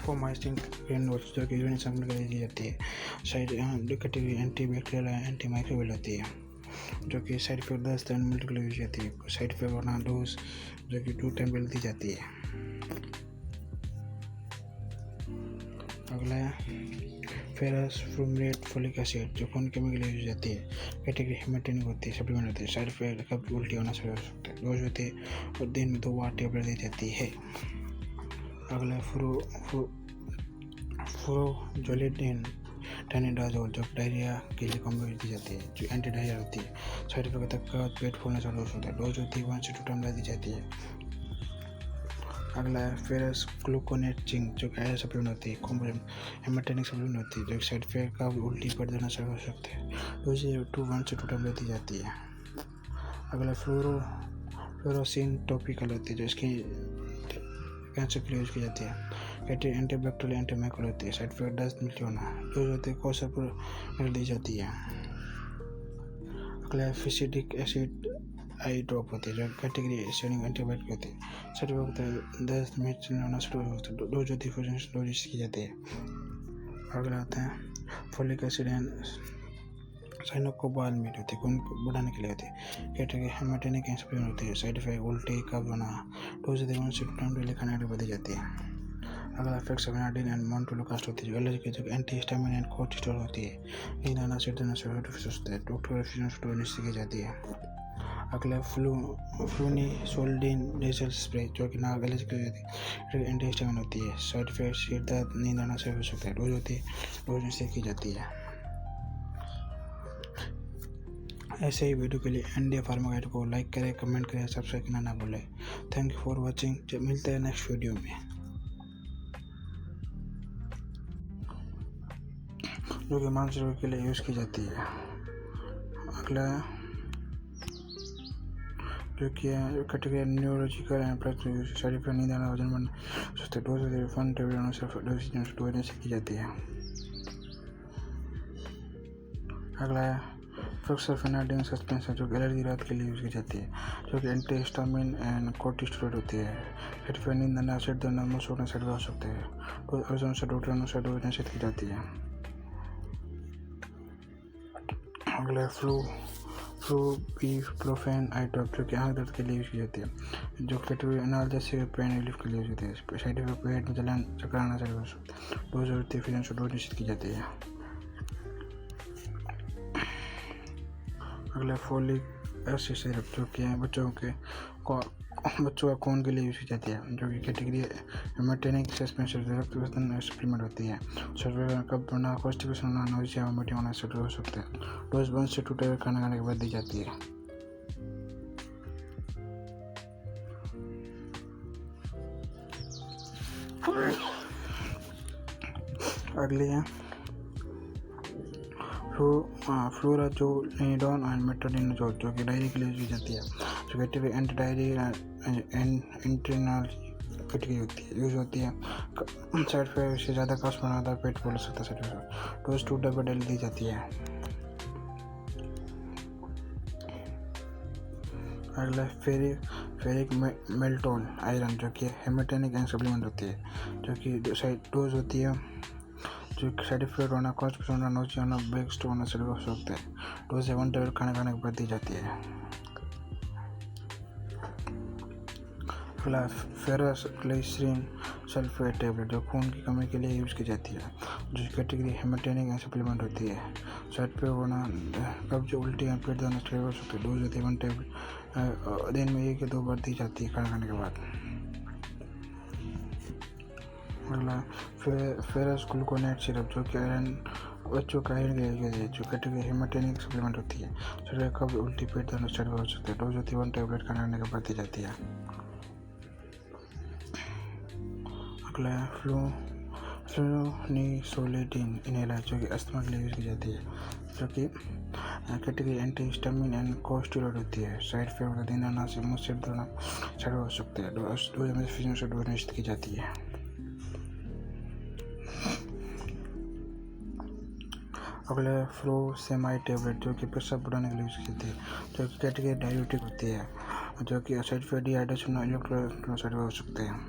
फोमाइसिन ग्रेनुल्स जो कि यूरिन सैंपल के लिए दी जाती है। Side category antibacterial anti microbial होती है जो कि साइड इफेक्ट दस्त एंड मल्टीपल यूज जाती है। साइड इफेक्ट होना, डोज जो कि 2 टैबलेट दी जाती है। अगला फेरस फ्रूमेट फोलिक एसिड जो खून कमी के लिए यूज जाती है। कैटेगरी हेमेटोनिक होती है, सप्लीमेंट होती है। साइड इफेक्ट कब्ज, उल्टी होना शुरू हो सकता है। डोज होती है और दिन में 2 बार टैबलेट दी जाती है। अगला फ्लोरोजोलिडोन टेनिडाजोल जो डायरिया के लिए कॉम्बो दी जाती है जो एंटी डायरिया होती है। साइड इफेक्ट तक पेट फूलना चालू हो सकता है। डोज होती है 1 से 2 टैबलेट दी जाती है। अगला फेरस ग्लूकोनेट जिंक जो आयरन सप्लीमेंट होती है। कॉम्बो हेमेटोनिक सप्लीमेंट होती है जो साइड इफेक्ट का उल्टी पेट दर्द शुरू हो सकते हैं। डोज 1 से 2 टैबलेट दी जाती है। अगला फ्लोरोसिन टॉपिकल होती है जो इसकी कैंसर के लिए यूज की जाती है। कैटेगरी एंटीबैक्टीरियल एंटी माइक्रोबियल होती है। साइड इफेक्ट दस्त, मिल्टी होना, डोज होती है कोसर दी जाती है। अगला फिसिडिक एसिड आई ड्रॉप होती है जो कैटेगरी एसिडिक एंटीबायोटिक होती है। साइड इफेक्ट दस्त, मिर्च होना शुरू हो सकता है। डोज होती है डोज की जाती है। अगला आता है फोलिक एसिड एंड साइनोकोबालमिड होती है, खून बढ़ाने के लिए होती है। कैटेगरी हेमेटोनिक सप्लीमेंट होती है। साइड इफेक्ट उल्टी, कब्ज होना, डोज 1 से 2 टाइम डेली खाने के बाद दी जाती है। अगला फेक्सोफेनाडिन एंड मोन्टेलोकास्ट होती है जो एलर्जी के जो एंटीहिस्टामिन एंड कोर्टिसोइड होती है। नींद आना, सिर दर्द से होता है। डॉक्टर से निश्चित की जाती है। अगला फ्लूनिसोल्डिन नेजल स्प्रे जो कि नाक एलर्जी के लिए एंटीहिस्टामिन होती है। साइड इफेक्ट सिर दर्द, नींद आना से हो सकता है। डोज होती है डोज निश्चित की जाती है। ऐसे ही वीडियो के लिए इंडिया फार्मा गाइड को लाइक करें, कमेंट करें, सब्सक्राइब करना ना भूलें। Thank you for watching. मिलते हैं नेक्स्ट वीडियो में जो कि मानसिक रोग के लिए यूज़ की जाती है। अगला जो कि category neurological and plus side effect नींद आना, वजन बढ़ना, सुस्ती, डोज 1 टैबलेट डोज की जाती है। अगला फेक्सोफेनाडिन सस्पेंशन जो एलर्जी राहत के लिए यूज की जाती है जो कि एंटीहिस्टामिन एंड कोर्टिसोइड होती है। साइड इफेक्ट नींद आना, सिर दर्द, मुंह सूखना, शरीर हो सकते हैं। डोज से डॉक्टर अनुसार डोज निश्चित की जाती है। अगला फ्लूबीप्रोफेन आई ड्रॉप जो कि आँख दर्द के लिए यूज की जाती है जो कैटेगरी एनाल्जेसिक पेन रिलीफ के लिए यूज होती है। साइड इफेक्ट पेट में जलन, चक्कर आना चालू हो सकता है। डोज होती है डोज निश्चित की जाती है। अगला फोलिक एसिड सिरप जो कि बच्चों का खून के लिए यूज की जाती है जो कि कैटेगरी हेमेटोनिक सस्पेंशन रक्त सप्लीमेंट होती है। सर्वाइकल कब्ज होना, कॉन्स्टिपेशन होना, नोजिया, वोमिटिंग होना शुरू हो सकता है। डोज 1 से 2 टैबलेट खाना खाने के बाद दी जाती है। अगली है फ्लोराजोलिडोन एंड मेट्रोनिडाजोल जो कि डायरी के लिए यूज की जाती है। जो category anti diary internal category use होती है। साइड इफेक्ट से ज़्यादा कफ बना होता है, पेट फूल सकता है। डोज 2 डब्बे डेली दी जाती है। अगला फेरिक मेल्टोल आयरन जो कि हेमेटोनिक एंड सप्लीमेंट होती है, जो कि डोज होती है जो साइड इफेक्ट होना, कॉस्ट होना, नोची होना, ब्रेक स्टोन होना सभी हो सकते हैं। डोज 1 टेबलेट खाने के बाद दी जाती है। अगला फेरस ग्लिसरीन सल्फेट टेबलेट जो खून की कमी के लिए यूज़ की जाती है, जो कैटेगरी हेमेटोनिक एंड सप्लीमेंट होती है। साइड पे होना कब्ज, उल्टी या पेट दर्द हो सकते हैं। डोज होती है 1 टेबलेट दिन में 1 या 2 बार दी जाती है खाना खाने के बाद। अगला फेरस ग्लूकोनेट सिरप जो कि आयरन बच्चों का आयरन के लिए जो कैटेगरी हेमेटोनिक सप्लीमेंट होती है। शरीर कब्ज, उल्टी, पेट दर्द हो सकते हैं। डोज होती है 1 टेबलेट खाना खाने के बाद दी जाती है। अगला फ्लूनिसोलेटिन इनहेलर जो कि अस्थमा के लिए यूज़ की जाती है, जो कि कैटेगरी एंटी हिस्टामिन एंड कोस्टेरॉइड होती है। साइड इफेक्ट दिन आना से मुंह सिर दर्द चालू हो सकते हैं। डोज में फिजिशियन डोज निश्चित की जाती है। अगला फ्लोसेमाइड टेबलेट जो कि पेशाब बढ़ाने के लिए यूज़ की जाती है, जो कि कैटेगरी डायबिटिक होती है, जो कि साइड इफेक्ट डिहाइड्रेशन और इलेक्ट्रोलाइट हो सकते हैं।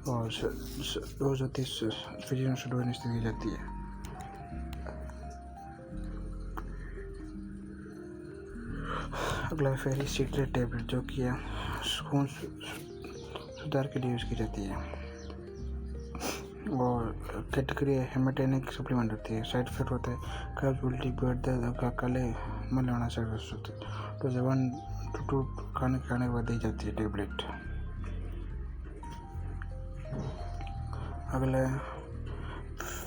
और डोज होती है फिजिशियन से डोज निश्चित की जाती है। अगला फेरी सीक्रेट टेबलेट जो कि खून सुधार के लिए यूज़ की जाती है और कैटेगरी हेमेटोनिक सप्लीमेंट होती है। साइड इफेक्ट होते हैं कब्ज, उल्टी, पेट दर्द, काले मल होना साइड इफेक्ट होते हैं। तो 1 to 2 खाने के बाद दी जाती है टेबलेट। अगला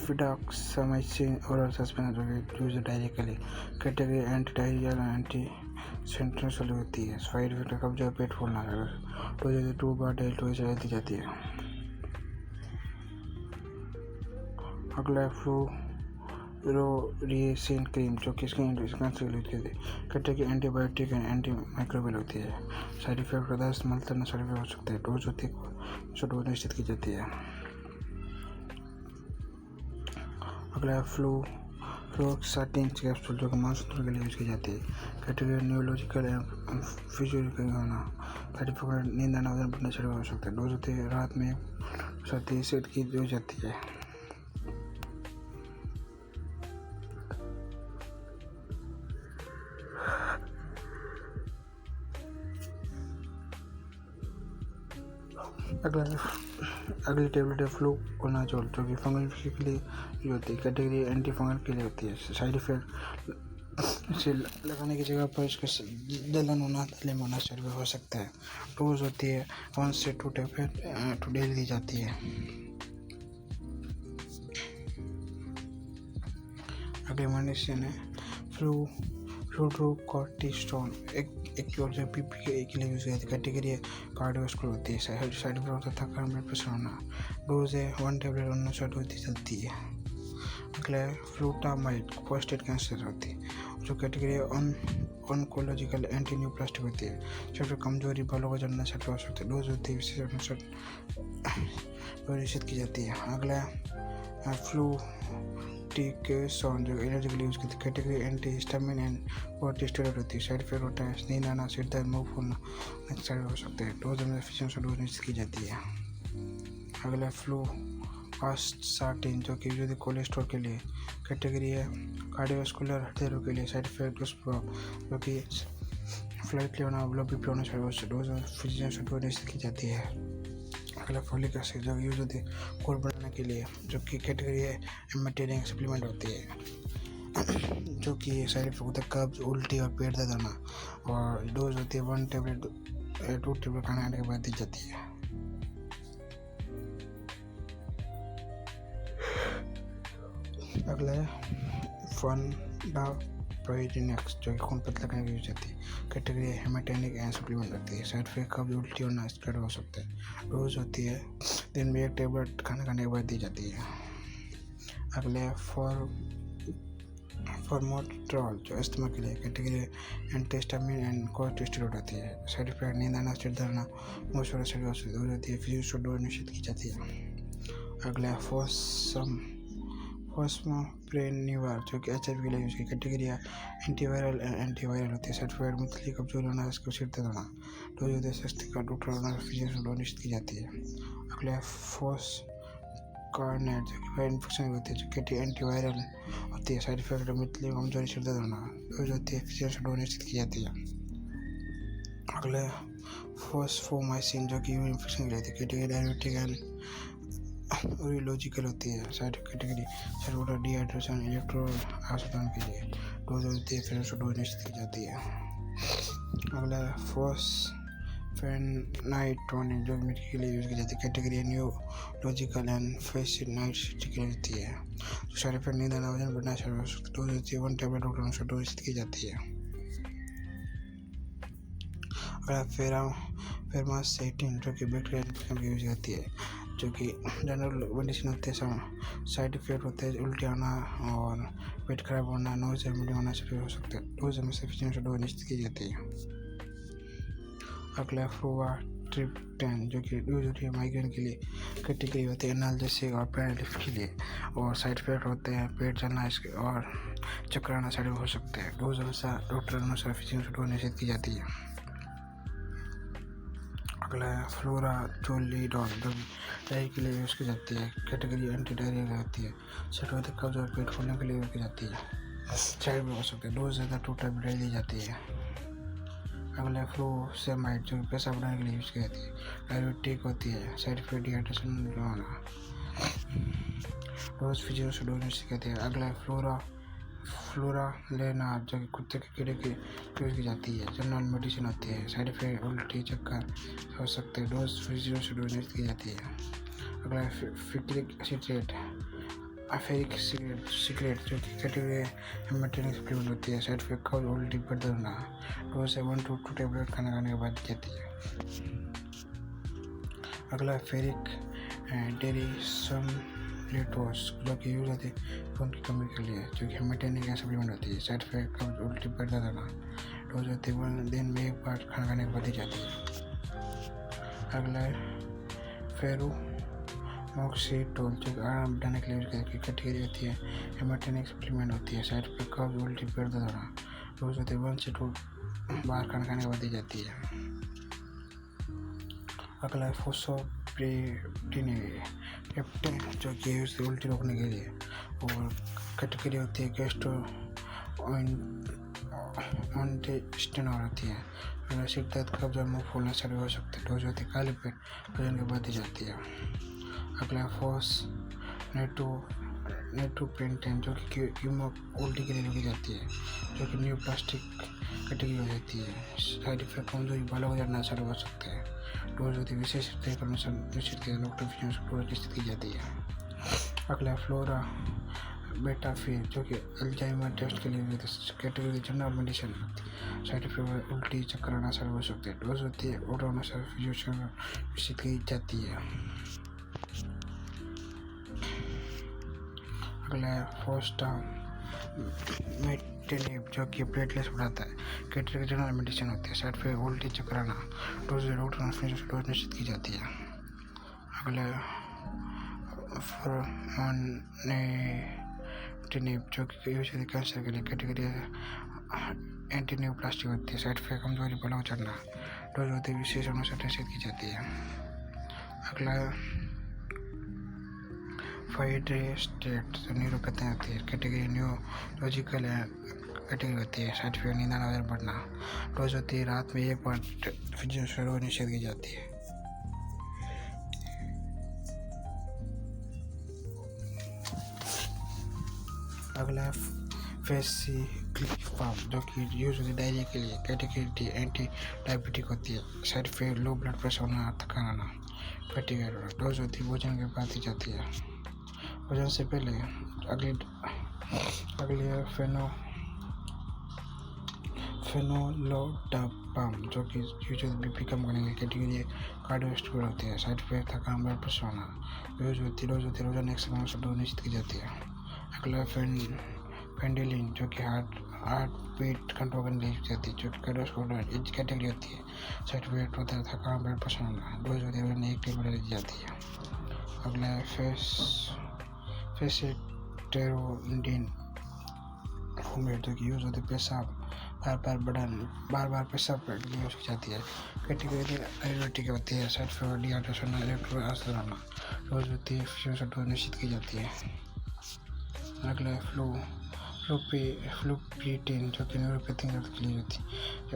फिडाक्सामाइसिन ओरल सस्पेंशन जो कि use directly category anti diarrhoeal anti central होती है। साइड इफेक्ट कब्ज और पेट फूलना तो 2 बार डेली डोज दी जाती है। अगला फ्लोरिएसिन क्रीम जो कि स्किन कैंसर के लिए category antibiotic and anti microbial होती है। साइड इफेक्ट दस्त, मलतन साइड इफेक्ट हो सकते हैं। डोज होती है डोज निश्चित की जाती है। अगला फ्लोक्साटिन कैप्सूल जो कि मांसपेशियों के लिए यूज की जाती है। कैटेगरी न्यूरोलॉजिकल एंड फिजियोलॉजिकल होना, साइड इफेक्ट नींद आना, वजन बढ़ना शुरू हो सकता है। डोज होती है रात में 30 की दी जाती है। अगली टेबलेट है फ्लूकोनाजोल जो कि फंगल के लिए यूज होती है। कैटेगरी एंटी फंगल के लिए होती है। साइड इफेक्ट से लगाने की जगह पर इसका जलन होना, तले में होना शुरू हो सकता है। डोज होती है 1 से 2 टेबलेट डेली दी जाती है। अगली मेडिसिन है फ्लूरोकॉर्टिसोन एक और जो पीपी के लिए यूज होती है। कैटेगरी है कार्डियोवास्कुलर होती है। साइड इफेक्ट होता है में प्रेशर होना। डोज है 1 टेबलेट और 9 होती चलती है। अगला फ्लूटामाइड प्रोस्टेट कैंसर होती है, जो कैटेगरी ऑन्कोलॉजिकल एंटी न्यूप्लास्टिक होती है। सिर्फ कमजोरी, बालों का झड़ना सेट हो सकता है। डोज होती है निश्चित की जाती है। अगला फ्लूटिकेसोन जो एलर्जी के लिए यूज करती है। Category anti histamine and corticosteroid होती है। साइड इफेक्ट होता है नींद आना, सिर दर्द, मुंह फूलना साइड हो सकते हैं। डोज में फिजिशियन डोज निश्चित की जाती है। अगला फ्लूआस्टाटिन जो कि यूज कोलेस्ट्रॉल के लिए। कैटेगरी है कार्डियोवास्कुलर हृदय रोग के लिए। साइड इफेक्ट जो कि फ्लाइटली होना, ब्लड बीपी होना चाहिए। डोज फिजिशियन डोज निश्चित की जाती है। अगला फोलिक एसिड जो यूज होती है कोल बढ़ाने के लिए, जो कि कैटेगरी है हेमेटोनिक सप्लीमेंट होती है, जो कि साइड इफेक्ट होता है कब्ज, उल्टी और पेट दर्द होना। और डोज होती है 1 टेबलेट 2 टेबलेट खाने के बाद दी जाती है। अगला है फंडाप्रोइडिनेक्स जो कि खून पतला करने के लिए यूज होती है। कैटेगरी हेमेटोनिक एंड सप्लीमेंट होती है। साइड इफेक्ट कब्ज, उल्टी होना स्प्रेड हो सकता है। डोज होती है दिन में 1 टेबलेट खाना खाने के बाद दी जाती है। अगले फॉर्मोट्रॉल जो अस्थमा के लिए, कैटेगरी एंटीहिस्टामिन एंड कॉर्टिकोस्टेरॉइड होती है। साइड इफेक्ट नींद आना, सिर दर्द, मशहूर साइड इफेक्ट हो जाती है, फिजियोथेरेपी डोज निश्चित की जाती है। अगला है फॉस्फोप्रेनिवार जो कि HIV के लिए यूज की, कैटेगरी एंटीवायरल होती है। साइड इफेक्ट मितली, कमजोर होना, इसको सिर दर्द होना, डोज होती है सस्ती का डॉक्टर होना, फिजियोथेरेपी डोज निश्चित की जाती है। अगला है फॉस्कार्नेट जो कि इन्फेक्शन होती है, जो कि एंटीवायरल होती है। साइड इफेक्ट मितली, कमजोरी, सिर दर्द होना, डोज होती है फिजियोथेरेपी डोज निश्चित की जाती है। अगला फॉस्फोमाइसिन जो कि इन्फेक्शन के लिए, कैटेगरी डायबिटिक एंड यूरोलॉजिकल होती है। साइड कैटेगरी सर्वोटर डिहाइड्रेशन, इलेक्ट्रोल आशोधन के लिए, डोज होती है फिर उसको डोज निश्चित की जाती है। अगला फॉस्फेनाइड टॉनिक जो मिर्गी के लिए यूज की जाती है, कैटेगरी न्यूरोलॉजिकल एंड फेसिनाइड के लिए होती है। जो साइड इफेक्ट नींद आना, वजन बढ़ना, डोज होती है 1 टैबलेट डॉक्टर से डोज निश्चित की जाती है। अगला फेरमासेटिन जो कि बैक्टीरियल इन्फेक्शन के यूज होती है, जो कि जनरल मेडिसिन होते हैं। साइड इफेक्ट होते हैं उल्टी आना और पेट खराब होना, नोज एमिटी होना शुरू हो सकते हैं। डोज में सफिशिएंट डोज निश्चित की जाती है। अगला फ्लोवाट्रिप्टेन जो कि यूज होती है माइग्रेन के लिए, कैटेगरी होती है एनाल्जेसिक और पेन रिलीफ के लिए, और साइड इफेक्ट होते हैं पेट जलना और चक्कर आना साइड हो सकते हैं। डोज अनुसार डॉक्टर अनुसार सफिशिएंट डोज निश्चित की जाती है। अगला है फ्लोराजोलिडोल जो डायरिया के लिए यूज़ की जाती है, कैटेगरी एंटी डायरिया होती है। साइड होते कब्ज और पेट फूलने के लिए यूज़ की जाती है, साइड में हो सकते हैं। डोज ज़्यादा 2 टैबलेट दी जाती है। अगला है फ्लोसेमाइड जो पेशाब बनाने के लिए यूज़ की जाती है, डायबिटिक होती है। साइड इफेक्ट डिहाइड्रेशन होना, डोज फिजियोथेरेपी डोज निश्चित की जाती है। अगला है फ्लोरालेना जो कि कुत्ते के कीड़े के यूज की जाती है, जनरल मेडिसिन होती है। साइड इफेक्ट उल्टी चक्कर हो सकते हैं, डोज फिजियोथेरेपी डोज निश्चित की जाती है। अगला फेरिक सिगरेट जो कि कैटेगरी हेमेटेनिक सप्लीमेंट होती है। साइड इफेक्ट कब्ज, उल्टी, पेट दर्द होना, डोज 1 to 2 टैबलेट खाना खाने के बाद दी जाती है। अगला फेरिक डेरिसोमलेटोस जो कि यूज होती है खून की कमी के लिए, जो कि हेमेटेनिक सप्लीमेंट होती है। साइड इफेक्ट कब्ज, उल्टी, पेट दर्द होना, डोज होती है 1 दिन में 1 बार खाना खाने के बाद दी जाती है। अगला है फेरुमोक्सिटोल जो कि आराम बढ़ाने के लिए यूज की कैटेगरी होती है, हेमेटेनिक सप्लीमेंट होती है। साइड इफेक्ट कब्ज, उल्टी, पेट दर्द होना, डोज होती है 1 से 2 बार खाना खाने के बाद दी जाती है। अगला है फोस्फोप्रेटिनेप्टेन जो कि उल्टी रोकने के लिए, और कैटेगरी होती है गैस्ट्रोइंटेस्टाइनल होती है। अगर सिर दर्द, कब्ज और मुंह फूलना शुरू हो सकते हैं, डोज होती है काले पेट भोजन के बाद दी जाती है। अगला फॉस्फेनेटोपेंटेन जो कि उल्टी के लिए रोकी जाती है, जो कि न्यूप्लास्टिक कैटेगरी हो जाती है। साइड इफेक्ट कमजोरी, बालों को झड़ना शुरू हो सकते हैं, डोज होती है विशेष निश्चित डॉक्टर डोज निश्चित की जाती है। अगला फ्लोरा बेटाफिर जो कि अल्जाइमर टेस्ट के लिए कैटेगरी जनरल मेडिसिन होती है। साइड इफेक्ट उल्टी, चक्कर आना शुरू हो सकते हैं, डोज होती है ऑर्डर अनुसार फिजियोथेरेपी निश्चित की जाती है। अगला है फोस्टामेटिनिब जो कि प्लेटलेट्स बढ़ाता है, कैटेगरी जनरल मेडिसिन होती है। साइड इफेक्ट उल्टी, चक्कर आना, डोज डॉक्टर डोज निश्चित की जाती है। अगला फॉर्मोनेटिनिब जो कि यूज होती है कैंसर के लिए, कैटेगरी एंटीन्यूप्लास्टिक होती है। साइड इफेक्ट कमजोरी, बालों को झड़ना, डोज होती है विशेष अनुसार निश्चित की जाती है। अगला फाइड्रेस्टेट जो न्यूरोपैथी होती है, कैटेगरी न्यूरोलॉजिकल कैटेगरी होती है। साइड इफेक्ट नींद आना, वजन बढ़ना, डोज होती है रात में 1 बार फिजियोथेरेपी निश्चित की जाती है। अगला फेसिक्लिफाम जो कि यूज होती है डायरिया के लिए, कैटेगरी एंटी डायबिटिक होती है। Side effect low blood pressure होना, थकान आना, फैटी होना, डोज होती है भोजन के बाद दी जाती है, भोजन से पहले। अगली है फेनोलोडापाम जो कि यूज बीपी कम करने के लिए, कैटेगरी कार्डियोवास्कुलर होती है। साइड इफेक्ट थकान, ब्लड प्रेशर होना, डोज होती है रोजाना 1 से 5 डोज निश्चित की जाती है। अगला पेंडिलिन जो कि हार्ट बीट कंट्रोल करने के लिए यूज होती है, जो कि कार्डियोवास्कुलर एज कैटेगरी होती है। साइड इफेक्ट होता है थकान, ब्लड प्रेशर होना। डोज होती है एक टेबलेट दी जाती है। अगला है फेसिटेरोइडिन फॉर्मेट जो कि यूज होती है पेशाब बार बार पेशाब करने के लिए यूज की जाती है। कैटेगरी डायबिटिक होती है। साइड इफेक्ट डिहाइड्रेशन, इलेक्ट्रोलाइट असर होना। डोज होती है डोज निश्चित की जाती है। अगला है फ्लूप्रीटिन जो कि न्यूरोपैथी दर्द के लिए होती है।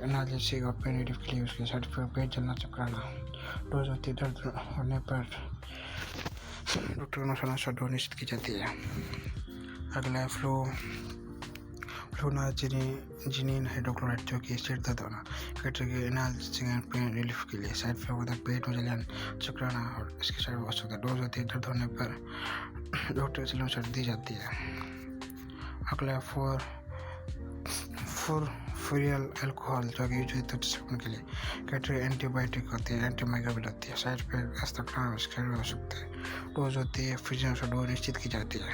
एनाल्जेसिक और पेन रिलीफ के लिए यूज किया। साइड इफेक्ट पेट जलना, चकराना। डोज होती है दर्द होने पर डॉक्टर के अनुसार डोज निश्चित की जाती है। अगला है फ्लूनाजिनिन हाइड्रोक्लोराइड जो कि सिर दर्द होना। Category analgesic and pain relief के लिए। साइड इफेक्ट होता है पेट में जलन, चकराना और इसके साइड हो सकता है। डोज होती है दर्द होने पर डॉक्टर के अनुसार दी जाती है। अगला फुरियल अल्कोहल जो कि यूज होती है के लिए। कैटेगरी एंटीबायोटिक होती है, एंटीमाइक्रोबियल होती है। साइड इफेक्ट हस्तक्षेप इसके हो सकते हैं। डोज होती है फिजिशियन से डोज निश्चित की जाती है।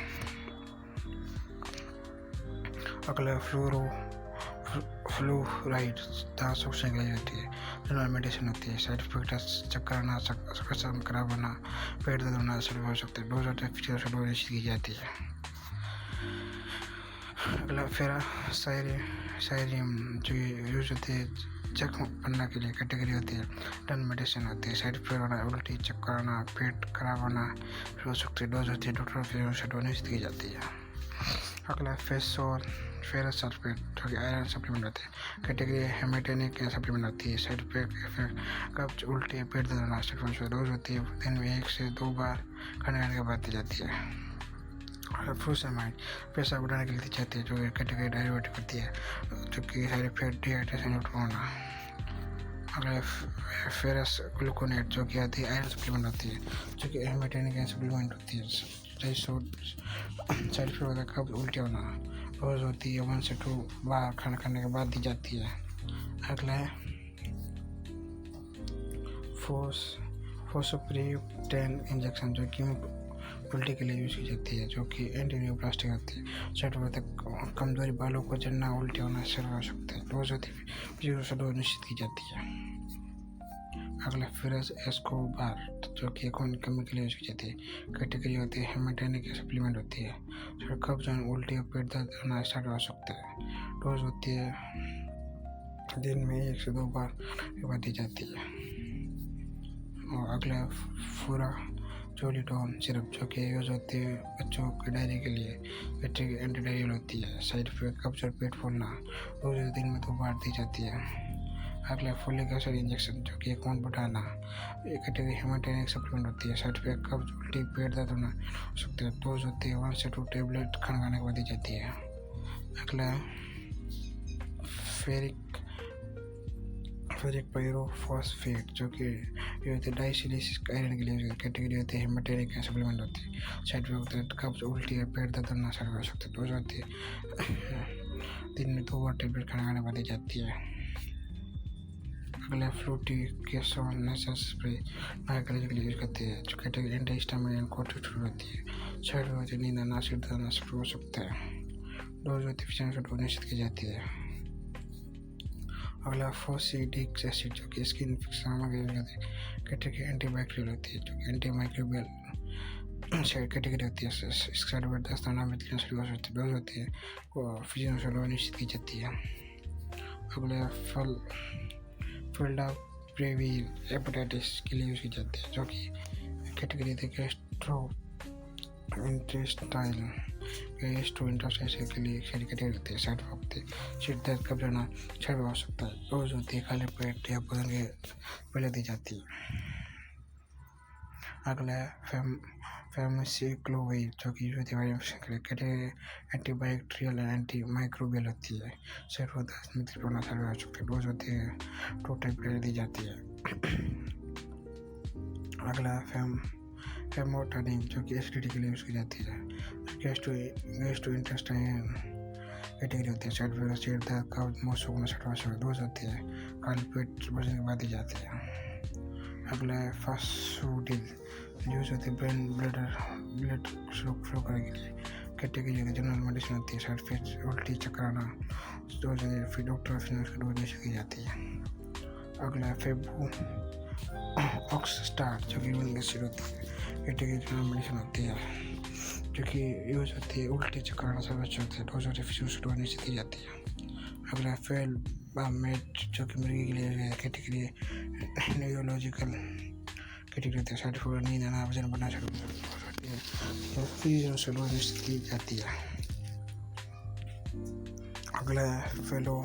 अगला फ्लोराइड दांत सूखने के लिए होती है, जनरल मेडिसिन होती है। साइड इफेक्ट चक्कर आना, सकम खराब होना, पेट दर्द होना शुरू हो सकते हैं। डोज होता है फिजिशियन से डोज निश्चित की जाती है। अगला फेरासाइरियम जो यूज होती है जख्म बनने के लिए। कैटेगरी होती है टर्न मेडिसिन होती है। साइड इफेक्ट होना, उल्टी, चक्कर आना, पेट खराब होना हो सकती है। डोज होती है डॉक्टर से डोज निश्चित की जाती है। अगला फेरस सल्फेट जो कि आयरन सप्लीमेंट होती है। कैटेगरी हेमेटोनिक सप्लीमेंट होती है। साइड इफेक्ट कब्ज, उल्टी, पेट दर्द होना। डोज होती है दिन में 1 से 2 बार खाने के बाद दी जाती है। फ्रूसेमाइड पेशाब बढ़ाने के लिए दी जाती है, जो कैटेगरी डायबिटिक होती है, जो कि साइड इफेक्ट डिहाइड्रेशन होना। अगला फेरस ग्लूकोनेट जो कि आती है आयरन सप्लीमेंट होती है, जो कि हेमेटोनिक सप्लीमेंट होती है। साइड इफेक्ट होता है कब्ज, उल्टी होना। डोज होती है 1 से 2 बार खाना खाने के बाद दी जाती है। अगला है फोस्फोप्रिप्टेन इंजेक्शन जो कि उल्टी के लिए यूज की जाती है, जो कि एंटीन्यूप्लास्टिक होती है। साइड इफेक्ट कमजोरी, बालों को जलना, उल्टी होना शुरू हो सकता है। डोज होती है डोज निश्चित की जाती है। अगला फेरस एस्कोबार जो कि खून की कमी के लिए यूज की जाती है। कैटेगरी होती है हेमेटोनिक सप्लीमेंट होती है। कब्ज, उल्टी और पेट दर्द होना स्टार्ट हो सकता है। डोज होती है दिन में 1 से 2 बार के बाद दी जाती है। और अगला जोलिडोन सिरप जो कि यूज होती है बच्चों की डायरी के लिए। कैटेगरी एंटी डायरियल होती है। साइड इफेक्ट कब्ज और पेट फूलना। डोज दिन में 2 बार दी जाती है। अगला फोलिक एसिड इंजेक्शन जो कि खून बढ़ाना। कैटेगरी हेमेटोनिक सप्लीमेंट होती है। साइड इफेक्ट कब्ज, उल्टी, पेट दर्द होना हो सकता है। डोज होती है 1 से 2 टेबलेट खाना खाने के बाद दी जाती है। अगला फेरिक पायरोफॉस्फेट जो कि होती है डाइसिलिसिक आयरन के लिए। कैटेगरी होती है हेमेटोनिक सप्लीमेंट होती है। साइड इफेक्ट होता है कब्ज, उल्टी, पेट दर्द होना शुरू हो सकता है। डोज होती है दिन में 2 बार टेबलेट खाना खाने के बाद दी जाती है। अगला फ्लूटिकेशन नेशनल स्प्रे नाइट्रोजन के लिए यूज करते हैं, जो कैटेगरी एंटी हिस्टामिन कोर्टिसोल होती है। साइड होती है नींद आना, सिर दर्द आना शुरू हो सकता है। डोज होती है फिजिशियन से डोज निश्चित की जाती है। अगला फोसिडिक एसिड जो कि स्किन इन्फेक्शन में यूज करती है। कैटेगरी एंटीबैक्टीरियल होती है, जो कि एंटीमाइक्रोबियल कैटेगरी होती है। इसके साइड इफेक्ट दस्ताना में शुरू हो सकती है। डोज होती है फिजिशियन से डोज निश्चित की जाती है। अगला फिल्डाप्रेविर हेपेटाइटिस के लिए यूज की जाती है, जो कि कैटेगरी थी गैस्ट्रोइंटेस्टाइनल के लिए कैटेगरी होती है। साइड होती है सिर दर्द, कब्ज होना शुरू हो सकता है। डोज होती है खाली पेट या भोजन के पहले दी जाती है। अगला फेमिसिक्लोविर जो कि यूज होती है कैटेगरी एंटीबैक्टीरियल एंड एंटीमाइक्रोबियल होती है। साइड होता है स्मृति होना शुरू हो सकता है। डोज होती है 2 टेबलेट दी जाती है। अगला फेमोटानिन जो कि एसिडिटी के लिए यूज की जाती है। गैस्ट्रोइंटेस्टाइनल कैटेगरी होती है। साइड इफेक्ट सिर दर्द, कब्ज, मुंह सूखना शुरू हो सकता है। डोज होती है खाली पेट भोजन के बाद दी जाती है। अगला है फास्फोडिल यूज होती है ब्लड फ्लो करने के लिए। कैटेगरी जनरल मेडिसिन होती है। साइड इफेक्ट उल्टी चक्कर आना, डोज फिर डॉक्टर फिर डोज नहीं की जाती है। अगला है फेबू ऑक्सस्टार जो कि यूरिक एसिड होती है। कैटेगरी जनरल मेडिसिन होती है जो कि यूज होती है उल्टी चक्कर आना सब अच्छे होते हैं। डोज होती है फिर डोज नहीं की जाती है। अगला है फेल मेट जो कि मुर्गी के लिए कैटेगरी न्यूरोलॉजिकल कैटेगरी होती है। साइड इफेक्ट नींद आना, वजन बढ़ना शुरू होती है, फिर डोज निश्चित की जाती है। अगला है फेलो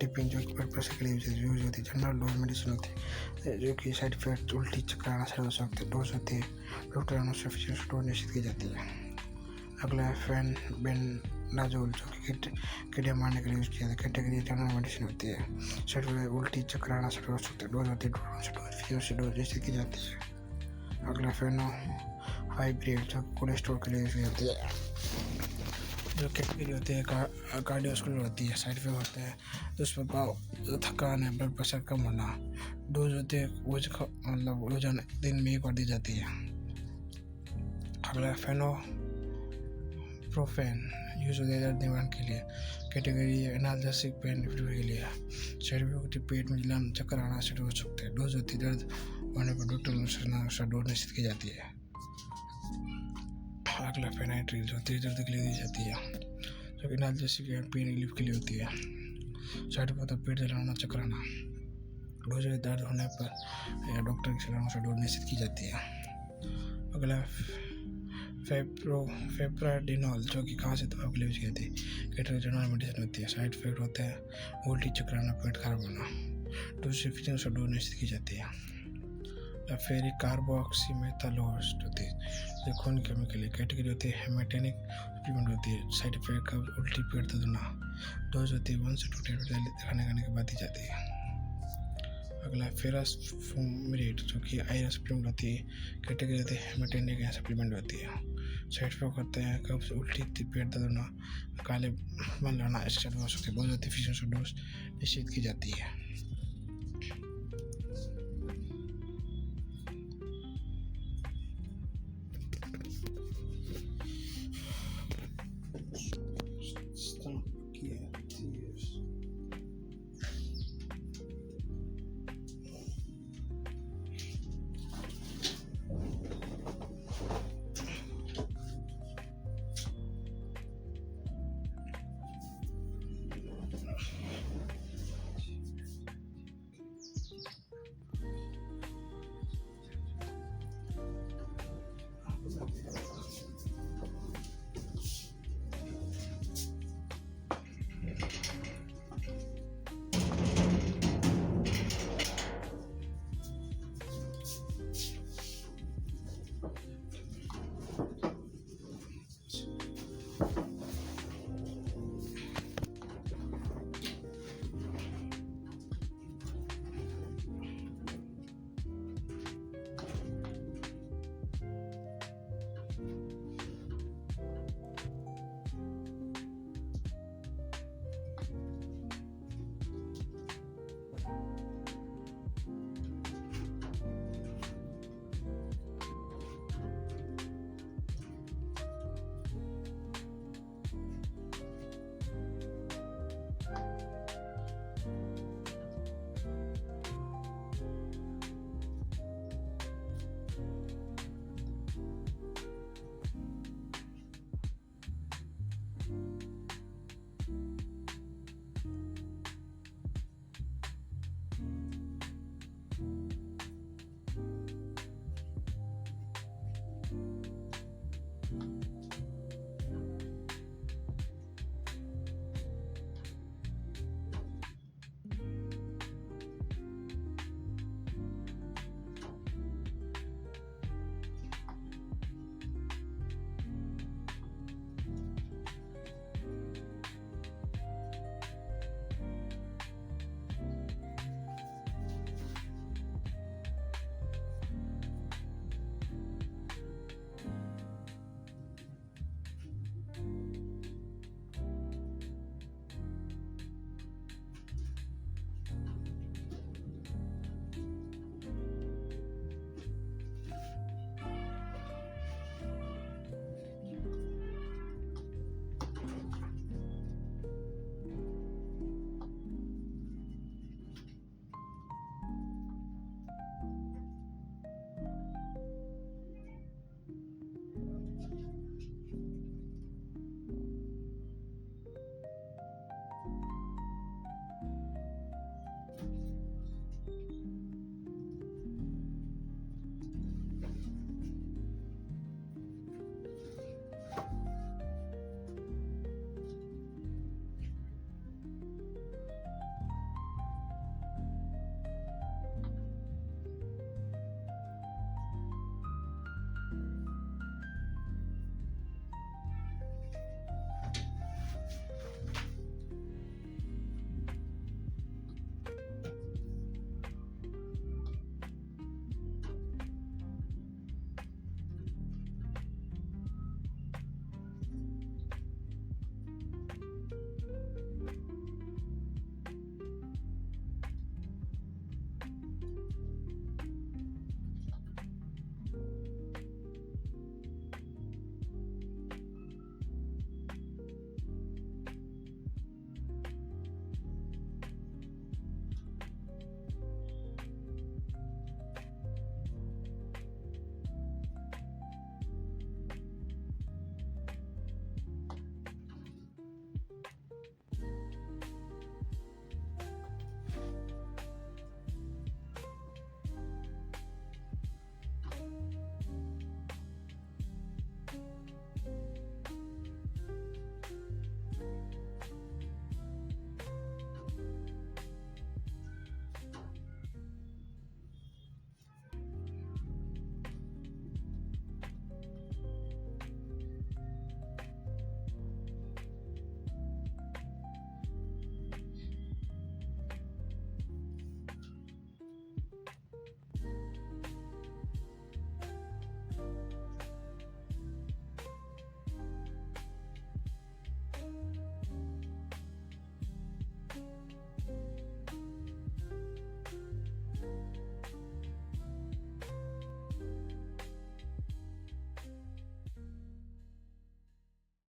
टिपिंग जो कि ब्लड प्रेशर के लिए यूज होती है। जनरल डोज मेडिसिन होती है जो कि साइड इफेक्ट उल्टी चक्कर आना शुरू हो सकते हैं। डोज होती है डॉक्टर अनुसार डोज निश्चित की जाती है। अगला है फैन बेनाजोल जो कि कीड़े मारने के लिए यूज किया जाता है। कैटेगरी जनरल मेडिसिन होती है। साइड इफेक्ट उल्टी चक्कर आना शुरू हो सकते हैं। डोज होती है डोज निश्चित की जाती है। अगला फेनो हाइब्रिड जो कोलेस्ट्रॉल के लिए यूज की जाती है। जो कैटेगरी होती है कार्डियोवास्कुलर होती है। साइड इफेक्ट होते हैं दुष्प्रभाव, थकान है, ब्लड प्रेशर कम होना। डोज होते हैं मतलब वजन दिन में 1 बार दी जाती है। अगला फेनो प्रोफेन यूज होता है दर्द निवारण के लिए। कैटेगरी एनाल्जेसिक पेन के लिए। साइड इफेक्ट होती है पेट में जलन, चक्कर आना शुरू हो सकते हैं। डोज होती है दर्द होने पर डॉक्टर अनुसार डोज निश्चित की जाती है। अगला फेनाइट्रिल जो तेज दर्द के लिए दी जाती है जो कि एनाल्जेसिक पेन रिलीफ के लिए होती है। साइड इफेक्ट होता है पेट जलाना, चक्कर आना। डोज दर्द होने पर डॉक्टर की सलाह अनुसार डोज निश्चित की जाती है। अगला फेप्राडिनॉल जो कि खांसी दवा के लिए यूज की जाती है। कैटेगरी जनरल मेडिसिन होती है। साइड इफेक्ट होते हैं उल्टी चक्कर आना, पेट खराब होना। डोज डोज निश्चित की जाती है। फिर कार्बोक्सीमेथालोस्ट होती है जो खून केमिकल है। कैटेगरी होती है हेमेटेनिक सप्लीमेंट होती है। साइड इफेक्ट का उल्टी पेट दर्द होना। डोज होती है 1 से 2 टैबलेट खाने के बाद दी जाती है। अगला फेरस फुमेट जो कि आयरन सप्लीमेंट होती है। कैटेगरी होती है हेमेटेनिक सप्लीमेंट होती है। साइड इफेक्ट होते हैं कब्ज, उल्टी, पेट दर्द होना, काले मन लाना, इससे हो सकते हैं। डोज होती है फिर डोज निश्चित की जाती है।